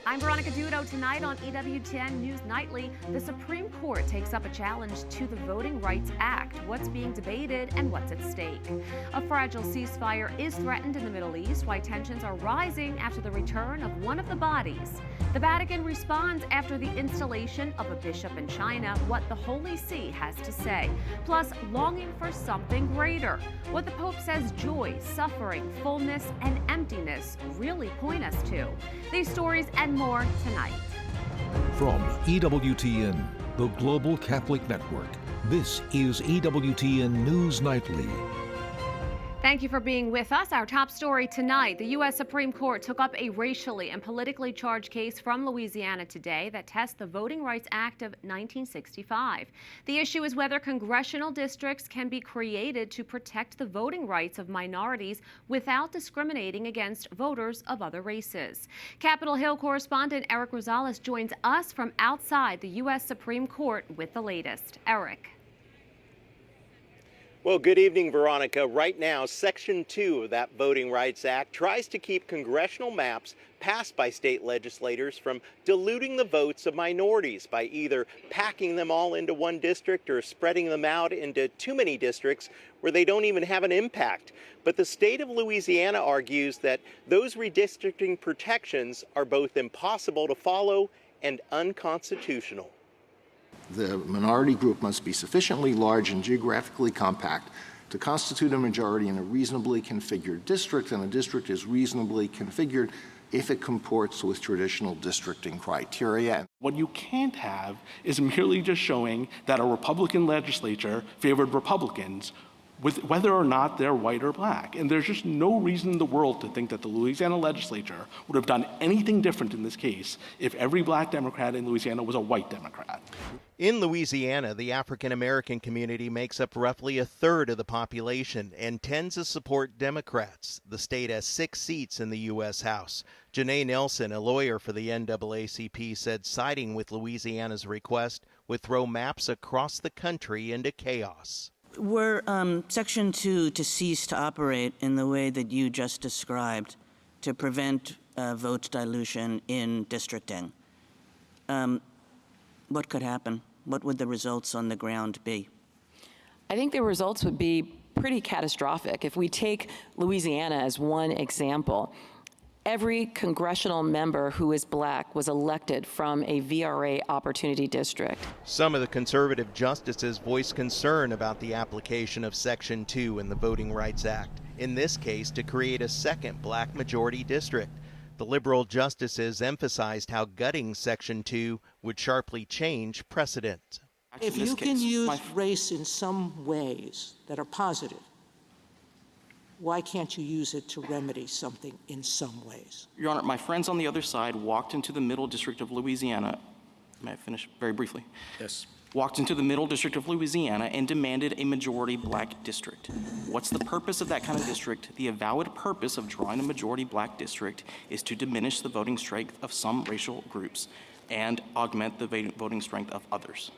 I'm Veronica Dudo. Tonight on EWTN News Nightly, the Supreme Court takes up a challenge to the Voting Rights Act. What's being debated and what's at stake? A fragile ceasefire is threatened in the Middle East, why tensions are rising after the return of one of the bodies. The Vatican responds after the installation of a bishop in China, what the Holy See has to say. Plus, longing for something greater. What the Pope says joy, suffering, fullness, and emptiness really point us to. These stories and more tonight. From EWTN, the Global Catholic Network, this is EWTN News Nightly. Thank you for being with us. Our top story tonight, the U.S. Supreme Court took up a racially and politically charged case from Louisiana today that tests the Voting Rights Act of 1965. The issue is whether congressional districts can be created to protect the voting rights of minorities without discriminating against voters of other races. Capitol Hill correspondent Eric Rosales joins us from outside the U.S. Supreme Court with the latest. Eric. Well, good evening, Veronica. Right now, Section 2 of that Voting Rights Act tries to keep congressional maps passed by state legislators from diluting the votes of minorities by either packing them all into one district or spreading them out into too many districts where they don't even have an impact. But the state of Louisiana argues that those redistricting protections are both impossible to follow and unconstitutional. The minority group must be sufficiently large and geographically compact to constitute a majority in a reasonably configured district, and a district is reasonably configured if it comports with traditional districting criteria. What you can't have is merely just showing that a Republican legislature favored Republicans, with whether or not they're white or black. And there's just no reason in the world to think that the Louisiana legislature would have done anything different in this case if every black Democrat in Louisiana was a white Democrat. In Louisiana, the African American community makes up roughly a third of the population and tends to support Democrats. The state has 6 seats in the U.S. House. Janae Nelson, a lawyer for the NAACP, said siding with Louisiana's request would throw maps across the country into chaos. Were Section 2 to cease to operate in the way that you just described to prevent vote dilution in districting, what could happen? What would the results on the ground be? I think the results would be pretty catastrophic. If we take Louisiana as one example, every congressional member who is black was elected from a VRA opportunity district. Some of the conservative justices voiced concern about the application of Section 2 in the Voting Rights Act, in this case to create a second black majority district. The liberal justices emphasized how gutting Section 2 would sharply change precedent. If you can use race in some ways that are positive, why can't you use it to remedy something in some ways? Your Honor, my friends on the other side walked into the Middle District of Louisiana. May I finish very briefly? Yes. Walked into the Middle District of Louisiana and demanded a majority black district. What's the purpose of that kind of district? The avowed purpose of drawing a majority black district is to diminish the voting strength of some racial groups and augment the voting strength of others.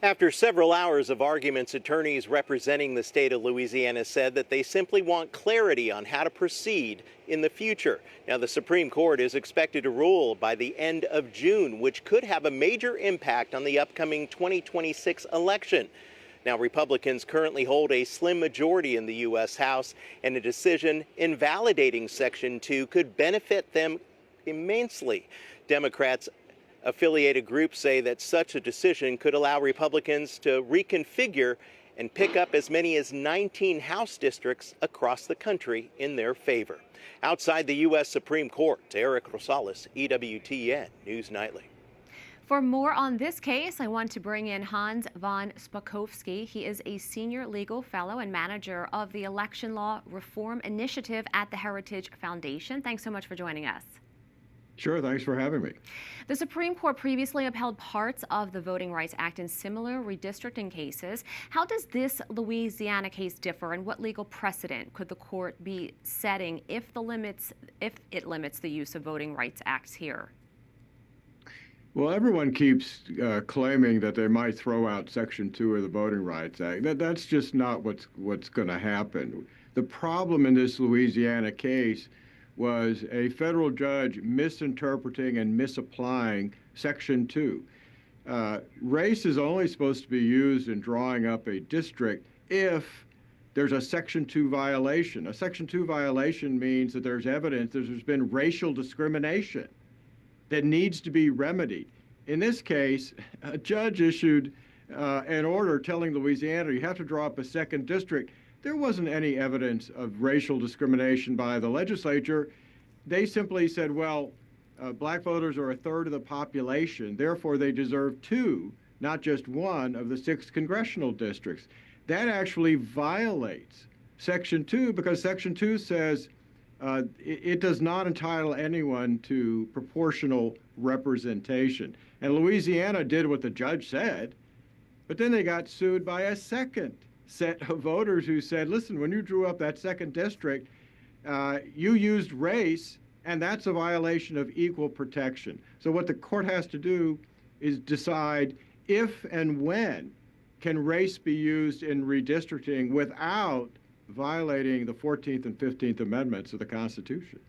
After several hours of arguments, attorneys representing the state of Louisiana said that they simply want clarity on how to proceed in the future. Now, the Supreme Court is expected to rule by the end of June, which could have a major impact on the upcoming 2026 election. Now, Republicans currently hold a slim majority in the U.S. House, and a decision invalidating Section 2 could benefit them immensely. Democrats affiliated groups say that such a decision could allow Republicans to reconfigure and pick up as many as 19 House districts across the country in their favor. Outside the U.S. Supreme Court, Eric Rosales, EWTN News Nightly. For more on this case, I want to bring in Hans von Spakovsky. He is a senior legal fellow and manager of the Election Law Reform Initiative at the Heritage Foundation. Thanks so much for joining us. Sure, thanks for having me. The Supreme Court previously upheld parts of the Voting Rights Act in similar redistricting cases. How does this Louisiana case differ, and what legal precedent could the court be setting if it limits the use of Voting Rights Acts here? Well, everyone keeps claiming that they might throw out Section 2 of the Voting Rights Act. That's just not what's going to happen. The problem in this Louisiana case was a federal judge misinterpreting and misapplying Section 2. Race is only supposed to be used in drawing up a district if there's a Section 2 violation. A Section 2 violation means that there's evidence that there's been racial discrimination that needs to be remedied. In this case, a judge issued an order telling Louisiana you have to draw up a second district. There wasn't any evidence of racial discrimination by the legislature. They simply said, well, black voters are a third of the population, therefore they deserve 2, not just 1 of the 6 congressional districts. That actually violates Section 2 because Section 2 says it does not entitle anyone to proportional representation. And Louisiana did what the judge said, but then they got sued by a second set of voters who said, listen, when you drew up that second district, you used race, and that's a violation of equal protection. So what the court has to do is decide if and when can race be used in redistricting without violating the 14th and 15th Amendments of the Constitution.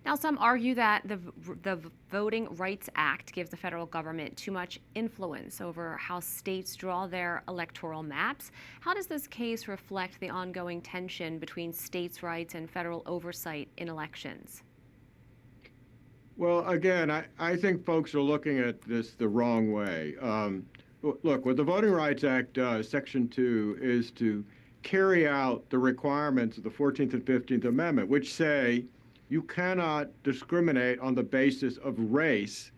Now, some argue that the Voting Rights Act gives the federal government too much influence over how states draw their electoral maps. How does this case reflect the ongoing tension between states' rights and federal oversight in elections? Well, again, I think folks are looking at this the wrong way. Look, what the Voting Rights Act does, Section 2, is to carry out the requirements of the 14th and 15th Amendment, which say you cannot discriminate on the basis of race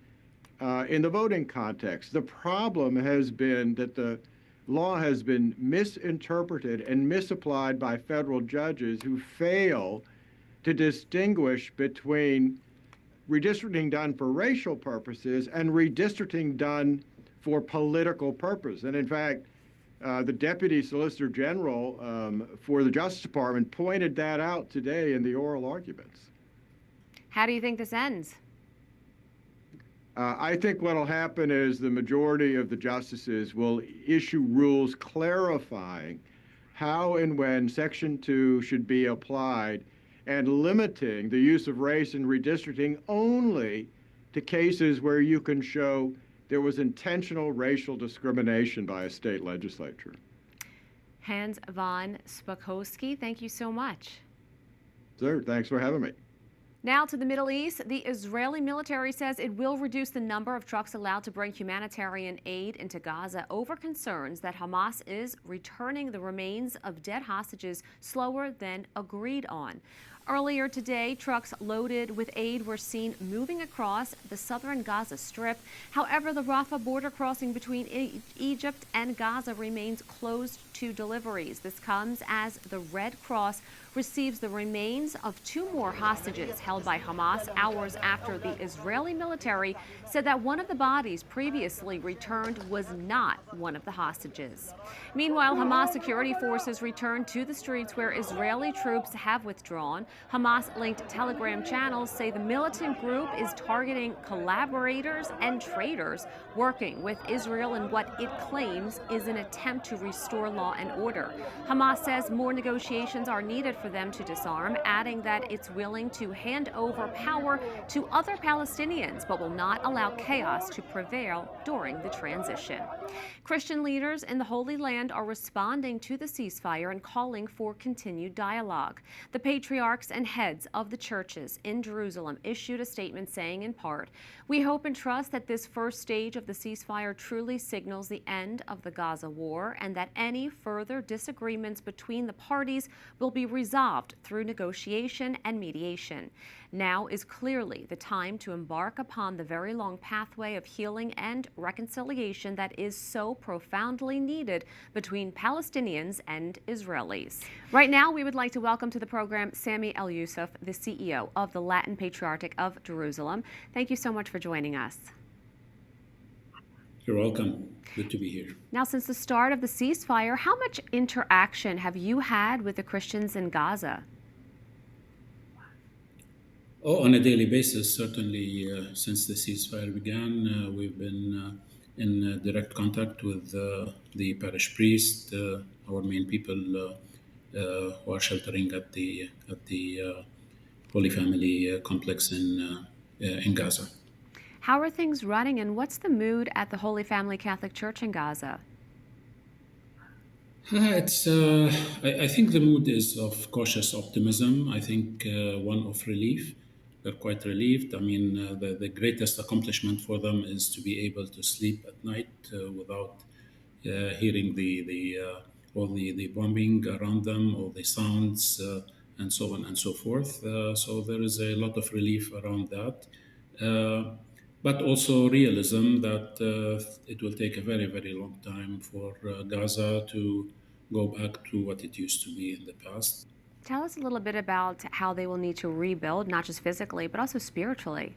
in the voting context. The problem has been that the law has been misinterpreted and misapplied by federal judges who fail to distinguish between redistricting done for racial purposes and redistricting done for political purpose. And in fact, the Deputy Solicitor General for the Justice Department pointed that out today in the oral arguments. How do you think this ends? I think what will happen is the majority of the justices will issue rules clarifying how and when Section 2 should be applied and limiting the use of race in redistricting only to cases where you can show there was intentional racial discrimination by a state legislature. Hans von Spakowski, thank you so much. Sir, thanks for having me. Now to the Middle East. The Israeli military says it will reduce the number of trucks allowed to bring humanitarian aid into Gaza over concerns that Hamas is returning the remains of dead hostages slower than agreed on. Earlier today, trucks loaded with aid were seen moving across the southern Gaza Strip. However, the Rafah border crossing between Egypt and Gaza remains closed to deliveries. This comes as the Red Cross receives the remains of 2 more hostages held by Hamas hours after the Israeli military said that one of the bodies previously returned was not one of the hostages. Meanwhile, Hamas security forces returned to the streets where Israeli troops have withdrawn. Hamas-linked Telegram channels say the militant group is targeting collaborators and traitors working with Israel in what it claims is an attempt to restore law and order. Hamas says more negotiations are needed for them to disarm, adding that it's willing to hand over power to other Palestinians, but will not allow chaos to prevail during the transition. Christian leaders in the Holy Land are responding to the ceasefire and calling for continued dialogue. The patriarchs and heads of the churches in Jerusalem issued a statement saying, in part, "We hope and trust that this first stage of the ceasefire truly signals the end of the Gaza war and that any further disagreements between the parties will be resolved through negotiation and mediation. Now is clearly the time to embark upon the very long pathway of healing and reconciliation that is so profoundly needed between Palestinians and Israelis." Right now, we would like to welcome to the program Sami El-Youssef, the CEO of the Latin Patriarchate of Jerusalem. Thank you so much for joining us. You're welcome. Good to be here. Now, since the start of the ceasefire, how much interaction have you had with the Christians in Gaza? Oh, on a daily basis, certainly since the ceasefire began, we've been in direct contact with the parish priest, our main people who are sheltering at the Holy Family complex in Gaza. How are things running, and what's the mood at the Holy Family Catholic Church in Gaza? I think the mood is of cautious optimism. I think one of relief. They're quite relieved. I mean, the greatest accomplishment for them is to be able to sleep at night without hearing all the bombing around them, all the sounds, and so on and so forth. So there is a lot of relief around that. But also realism that it will take a very, very long time for Gaza to go back to what it used to be in the past. Tell us a little bit about how they will need to rebuild, not just physically, but also spiritually.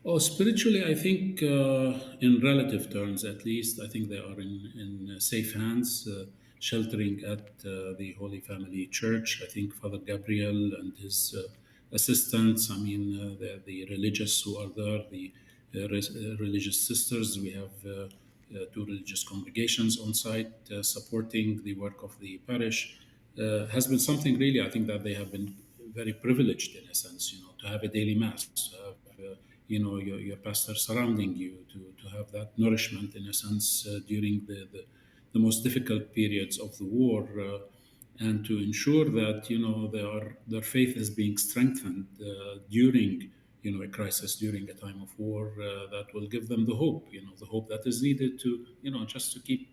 Oh, spiritually, I think in relative terms, at least, I think they are in safe hands, sheltering at the Holy Family Church. I think Father Gabriel and his assistants, I mean, the religious who are there, the religious sisters. We have two religious congregations on site supporting the work of the parish. Has been something really, I think that they have been very privileged in a sense, to have a daily mass, to have, your pastor surrounding you, to have that nourishment in a sense during the most difficult periods of the war, and to ensure that, their faith is being strengthened during, a crisis, during a time of war, that will give them the hope that is needed to, just to keep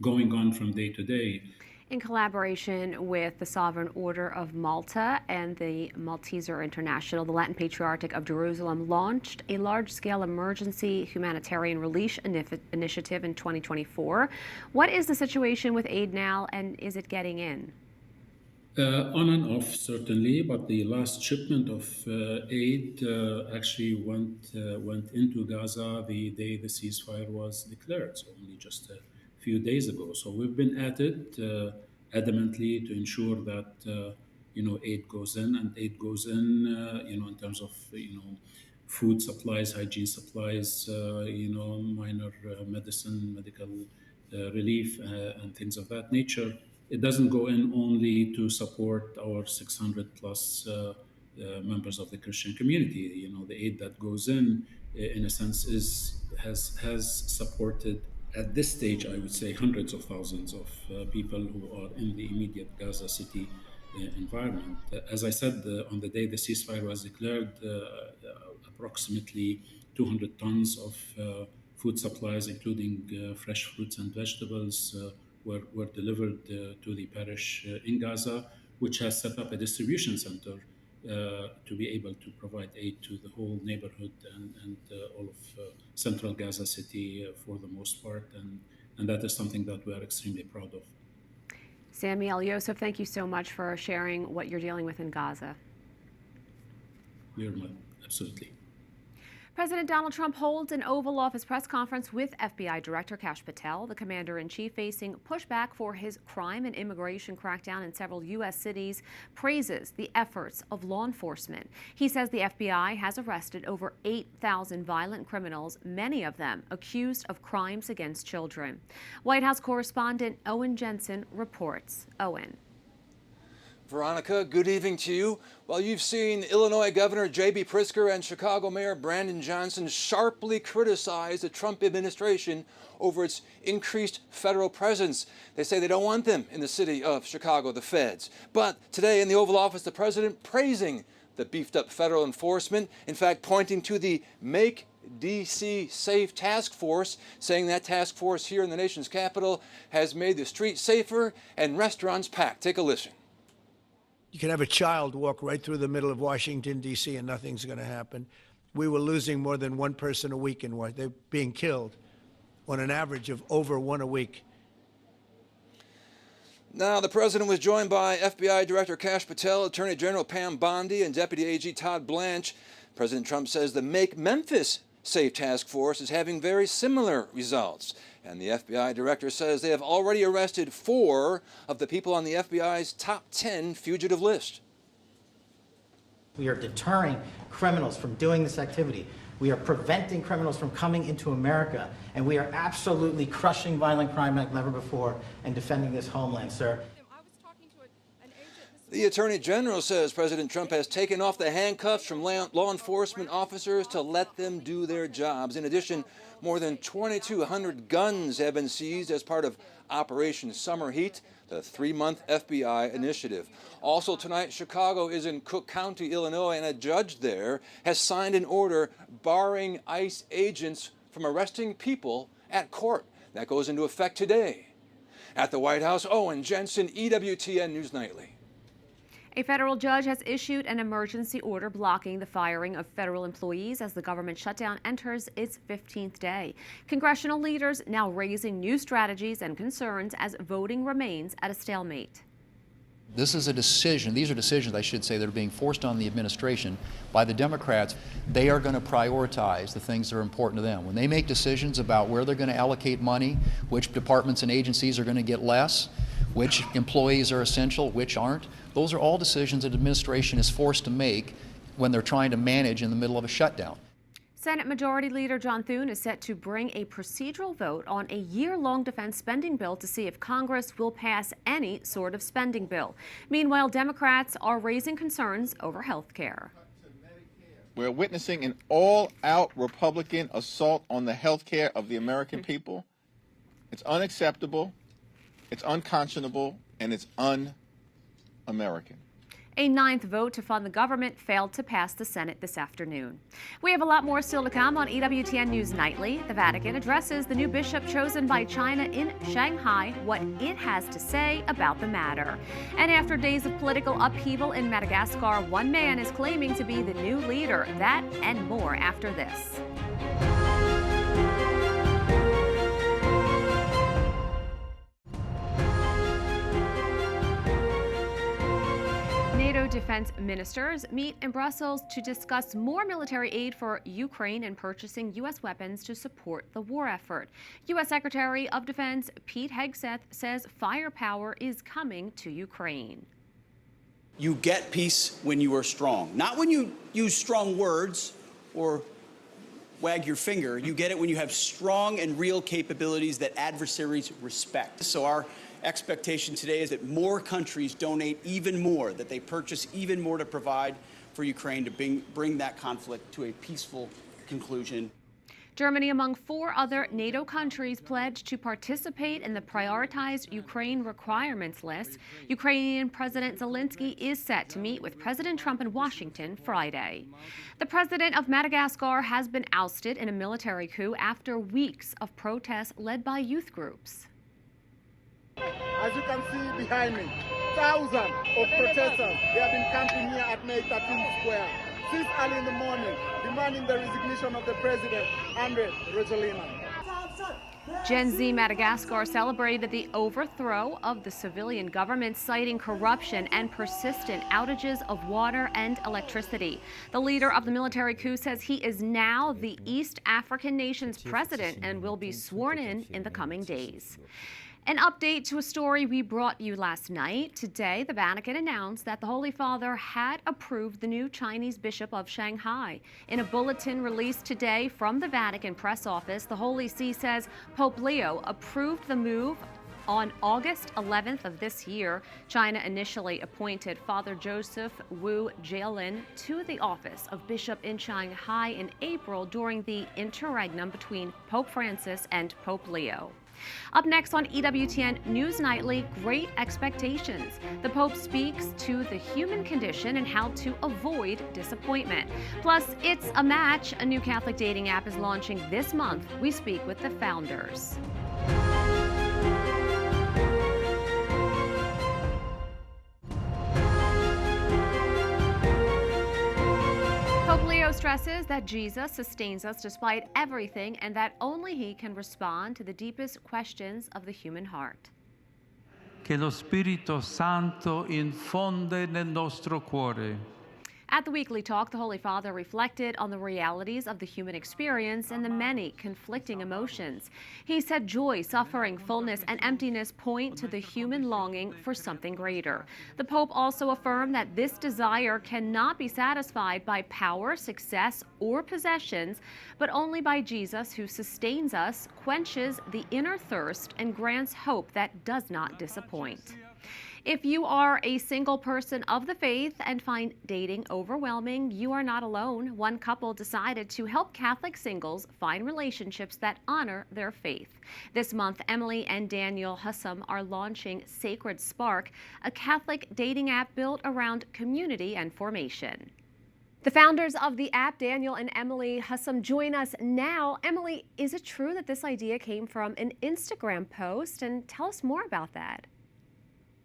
going on from day to day. In collaboration with the Sovereign Order of Malta and the Malteser International, the Latin Patriarchate of Jerusalem launched a large-scale emergency humanitarian relief initiative in 2024. What is the situation with aid now, and is it getting in? On and off, certainly, but the last shipment of aid actually went into Gaza the day the ceasefire was declared, so only just a few days ago. So we've been at it adamantly to ensure that aid goes in, and aid goes in in terms of food supplies, hygiene supplies, minor medical relief and things of that nature. It doesn't go in only to support our 600 plus members of the Christian community. The aid that goes in a sense, has supported at this stage, I would say, hundreds of thousands of people who are in the immediate Gaza City environment. As I said, on the day the ceasefire was declared, approximately 200 tons of food supplies, including fresh fruits and vegetables, were delivered to the parish in Gaza, which has set up a distribution center to be able to provide aid to the whole neighborhood and all of central Gaza City for the most part. And that is something that we are extremely proud of. Sami El-Yosef, thank you so much for sharing what you're dealing with in Gaza. Absolutely. President Donald Trump holds an Oval Office press conference with FBI Director Kash Patel, the commander-in-chief facing pushback for his crime and immigration crackdown in several U.S. cities, praises the efforts of law enforcement. He says the FBI has arrested over 8,000 violent criminals, many of them accused of crimes against children. White House correspondent Owen Jensen reports. Owen. Veronica, good evening to you. Well, you've seen Illinois Governor J.B. Pritzker and Chicago Mayor Brandon Johnson sharply criticize the Trump administration over its increased federal presence. They say they don't want them in the city of Chicago, the feds. But today in the Oval Office, the president praising the beefed up federal enforcement, in fact, pointing to the Make D.C. Safe Task Force, saying that task force here in the nation's capital has made the streets safer and restaurants packed. Take a listen. You can have a child walk right through the middle of Washington, D.C., and nothing's going to happen. We were losing more than one person a week in Washington. They're being killed on an average of over one a week. Now, the president was joined by FBI Director Kash Patel, Attorney General Pam Bondi, and Deputy AG Todd Blanche. President Trump says the Make Memphis Safe Task Force is having very similar results. And the FBI director says they have already arrested 4 of the people on the FBI's top 10 fugitive list. We are deterring criminals from doing this activity. We are preventing criminals from coming into America. And we are absolutely crushing violent crime like never before and defending this homeland, sir. The Attorney General says President Trump has taken off the handcuffs from law enforcement officers to let them do their jobs. In addition, more than 2,200 guns have been seized as part of Operation Summer Heat, the 3-month FBI initiative. Also tonight, Chicago is in Cook County, Illinois, and a judge there has signed an order barring ICE agents from arresting people at court. That goes into effect today. At the White House, Owen Jensen, EWTN News Nightly. A federal judge has issued an emergency order blocking the firing of federal employees as the government shutdown enters its 15th day. Congressional leaders now raising new strategies and concerns as voting remains at a stalemate. This is a decision, these are decisions, I should say, that are being forced on the administration by the Democrats. They are going to prioritize the things that are important to them. When they make decisions about where they're going to allocate money, which departments and agencies are going to get less, which employees are essential, which aren't, those are all decisions that the administration is forced to make when they're trying to manage in the middle of a shutdown. Senate Majority Leader John Thune is set to bring a procedural vote on a year-long defense spending bill to see if Congress will pass any sort of spending bill. Meanwhile, Democrats are raising concerns over health care. We're witnessing an all-out Republican assault on the health care of the American people. It's unacceptable, it's unconscionable, and it's un-American. A 9th vote to fund the government failed to pass the Senate this afternoon. We have a lot more still to come on EWTN News Nightly. The Vatican addresses the new bishop chosen by China in Shanghai, what it has to say about the matter. And after days of political upheaval in Madagascar, one man is claiming to be the new leader. That and more after this. NATO defense ministers meet in Brussels to discuss more military aid for Ukraine and purchasing U.S. weapons to support the war effort. U.S. Secretary of Defense Pete Hegseth says firepower is coming to Ukraine. You get peace when you are strong, not when you use strong words or wag your finger. You get it when you have strong and real capabilities that adversaries respect. So our expectation today is that more countries donate even more, that they purchase even more to provide for Ukraine to bring that conflict to a peaceful conclusion. Germany, among 4 other NATO countries, pledged to participate in the prioritized Ukraine requirements list. Ukrainian President Zelensky is set to meet with President Trump in Washington Friday. The president of Madagascar has been ousted in a military coup after weeks of protests led by youth groups. As you can see behind me, thousands of protesters, they have been camping here at May 13th Square since early in the morning, demanding the resignation of the president, Andry Rajoelina. Gen Z Madagascar celebrated the overthrow of the civilian government, citing corruption and persistent outages of water and electricity. The leader of the military coup says he is now the East African nation's president and will be sworn in the coming days. An update to a story we brought you last night. Today, the Vatican announced that the Holy Father had approved the new Chinese Bishop of Shanghai. In a bulletin released today from the Vatican press office, the Holy See says Pope Leo approved the move on August 11th of this year. China initially appointed Father Joseph Wu Jielin to the office of Bishop in Shanghai in April during the interregnum between Pope Francis and Pope Leo. Up next on EWTN News Nightly, Great Expectations. The Pope speaks to the human condition and how to avoid disappointment. Plus, It's a Match, a new Catholic dating app, is launching this month. We speak with the founders. Pope Leo stresses that Jesus sustains us despite everything and that only he can respond to the deepest questions of the human heart. Che lo Spirito Santo infonde nel nostro cuore. At the weekly talk, the Holy Father reflected on the realities of the human experience and the many conflicting emotions. He said joy, suffering, fullness, and emptiness point to the human longing for something greater. The Pope also affirmed that this desire cannot be satisfied by power, success, or possessions, but only by Jesus, who sustains us, quenches the inner thirst, and grants hope that does not disappoint. If you are a single person of the faith and find dating overwhelming, you are not alone. One couple decided to help Catholic singles find relationships that honor their faith. This month, Emily and Daniel Hussam are launching SacredSpark, a Catholic dating app built around community and formation. The founders of the app, Daniel and Emily Hussam, join us now. Emily, is it true that this idea came from an Instagram post? And tell us more about that.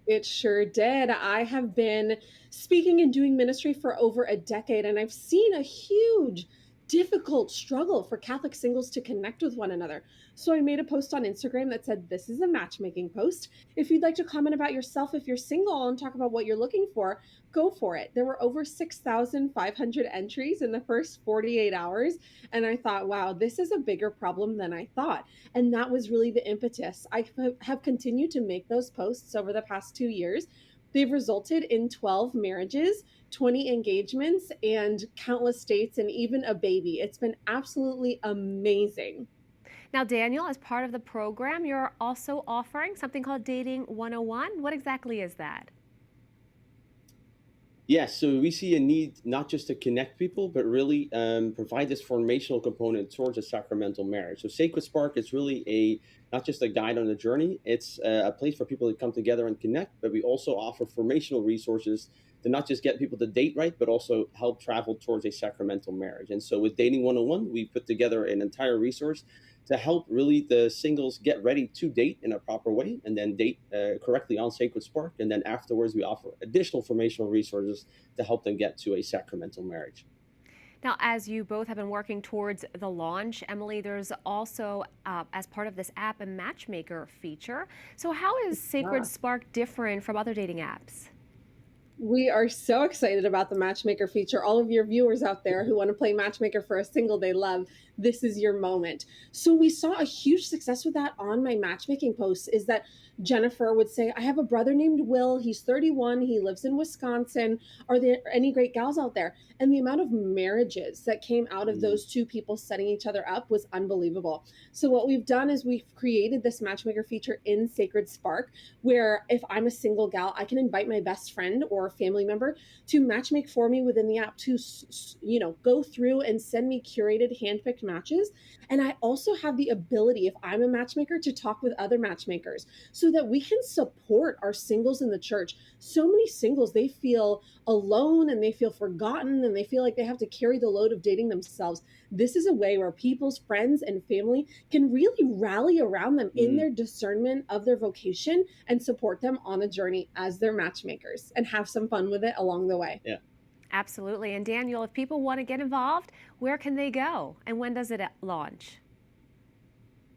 It sure did. I have been speaking and doing ministry for over a decade, and I've seen a huge, difficult struggle for Catholic singles to connect with one another. So I made a post on Instagram that said, this is a matchmaking post. If you'd like to comment about yourself if you're single and talk about what you're looking for, go for it. There were over 6,500 entries in the first 48 hours. And I thought, wow, this is a bigger problem than I thought. And that was really the impetus. I have continued to make those posts over the past 2 years. They've resulted in 12 marriages, 20 engagements, and countless dates, and even a baby. It's been absolutely amazing. Now, Daniel, as part of the program, you're also offering something called Dating 101. What exactly is that? Yes, so we see a need not just to connect people, but really provide this formational component towards a sacramental marriage. So SacredSpark is really not just a guide on the journey, it's a place for people to come together and connect, but we also offer formational resources to not just get people to date right, but also help travel towards a sacramental marriage. And so with Dating 101, we put together an entire resource to help really the singles get ready to date in a proper way and then date correctly on SacredSpark. And then afterwards, we offer additional formational resources to help them get to a sacramental marriage. Now, as you both have been working towards the launch, Emily, there's also, as part of this app, a matchmaker feature. So how is SacredSpark different from other dating apps? We are so excited about the matchmaker feature. All of your viewers out there who want to play matchmaker for a single they love, this is your moment. So we saw a huge success with that on my matchmaking posts is that Jennifer would say, I have a brother named Will. He's 31. He lives in Wisconsin. Are there any great gals out there? And the amount of marriages that came out of those two people setting each other up was unbelievable. So what we've done is we've created this matchmaker feature in SacredSpark, where if I'm a single gal, I can invite my best friend or a family member to matchmake for me within the app to, go through and send me curated, handpicked matches. And I also have the ability, if I'm a matchmaker, to talk with other matchmakers so that we can support our singles in the church. So many singles, they feel alone and they feel forgotten and they feel like they have to carry the load of dating themselves. This is a way where people's friends and family can really rally around them in their discernment of their vocation and support them on a journey as their matchmakers and have some fun with it along the way. Yeah. Absolutely. And Daniel, if people want to get involved, where can they go? And when does it launch?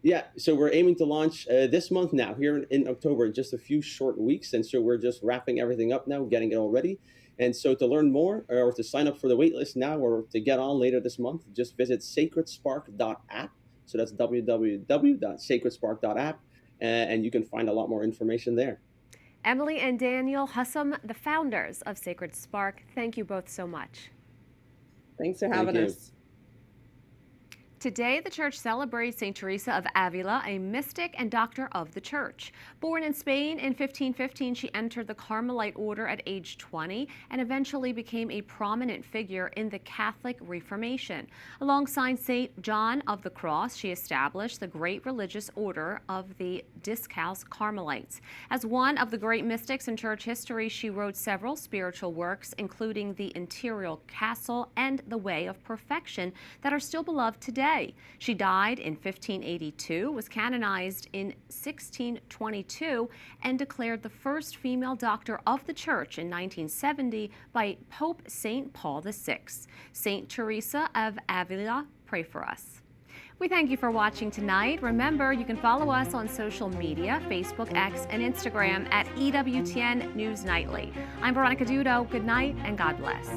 Yeah, so we're aiming to launch this month now, here in October, in just a few short weeks. And so we're just wrapping everything up now, getting it all ready. And so to learn more or to sign up for the waitlist now or to get on later this month, just visit sacredspark.app. So that's www.sacredspark.app. And you can find a lot more information there. Emily and Daniel Hussam, the founders of SacredSpark, thank you both so much. Thanks for having us. Today, the church celebrates St. Teresa of Avila, a mystic and doctor of the church. Born in Spain in 1515, she entered the Carmelite order at age 20 and eventually became a prominent figure in the Catholic Reformation. Alongside St. John of the Cross, she established the great religious order of the Discalced Carmelites. As one of the great mystics in church history, she wrote several spiritual works, including the Interior Castle and the Way of Perfection, that are still beloved today. She died in 1582, was canonized in 1622, and declared the first female doctor of the church in 1970 by Pope St. Paul VI. St. Teresa of Avila, pray for us. We thank you for watching tonight. Remember, you can follow us on social media, Facebook, X, and Instagram at EWTN News Nightly. I'm Veronica Dudo. Good night and God bless.